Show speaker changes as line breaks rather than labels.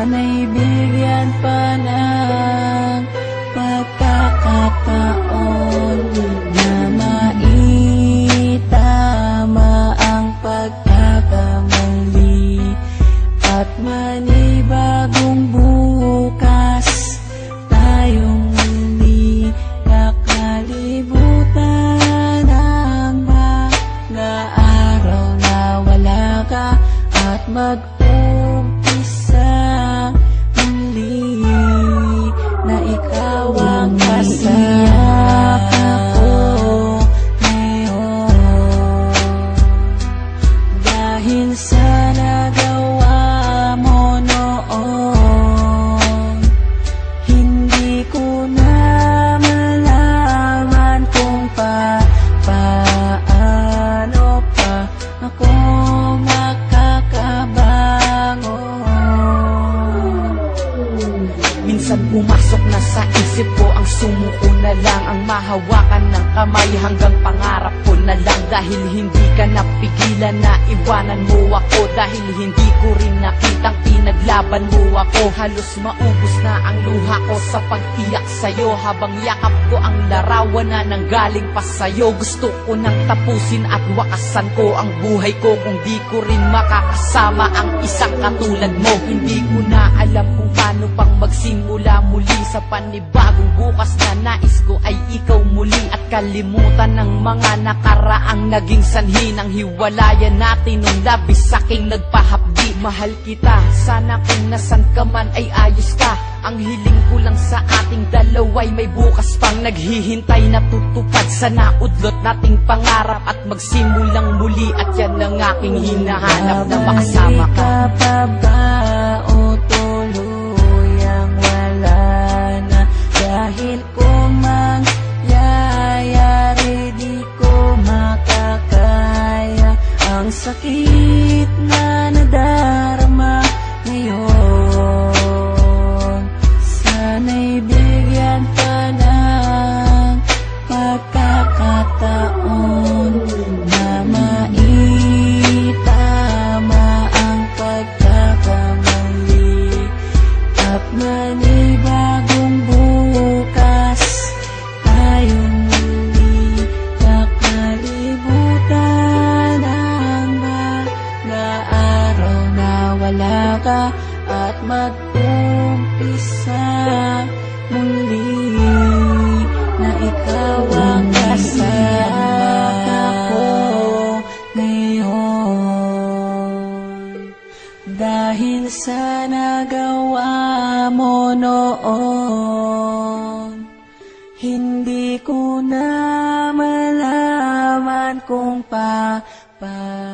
Sana'y bigyan pa ng pagkakataon na maitama ang pagkakamali at manibagong bukas tayong muli kakalibutan ang mga araw na wala ka at mag-umpisa muli na ikaw ang kasama ko ngayon. Dahil sa nagawa mo noon, hindi ko na malaman kung paano pa ako minsan pumasok na sa isip ko ang sumuko na lang, ang mahawakan ng kamay hanggang pangarap ko na lang. Dahil hindi ka napigilan na iwanan mo ako, dahil hindi ko rin nakitang pinaglaban mo ako. Halos maubos na ang luha ko sa pag-iyak sa'yo, habang yakap ko ang larawan na nanggaling pa sa'yo. Gusto ko nang tapusin at wakasan ko ang buhay ko kung di ko rin makakasama ang isang katulad mo. Hindi ko na alam kung paano pang magsimula muli sa panibagong bukas na nais ko ay ikaw muli, at kalimutan ng mga nakaraang naging sanhi ng hiwalayan natin nung labis saking nagpahapdi. Mahal kita, sana kung nasan ka man ay ayos ka. Ang hiling ko lang sa ating dalawa'y may bukas pang naghihintay na tutupad. Sana udlot nating pangarap at magsimulang muli, at yan ang aking hinahanap na makasama ka.
Babalik ka pa ba o tuluyang wala na? Dahil kung mangyayari di ko makakaya ang sakit na nadarama ngayon. Sana'y bigyan pa ng pagkakataon na maitama ang pagkakamali at manibagong bukas tayong muli kakalibutan ang mga araw na wala ka at mag-umpisa muli na ikaw ang kasama ko ngayon. Dahil sa nagawa mo noon, hindi ko na malaman kung paano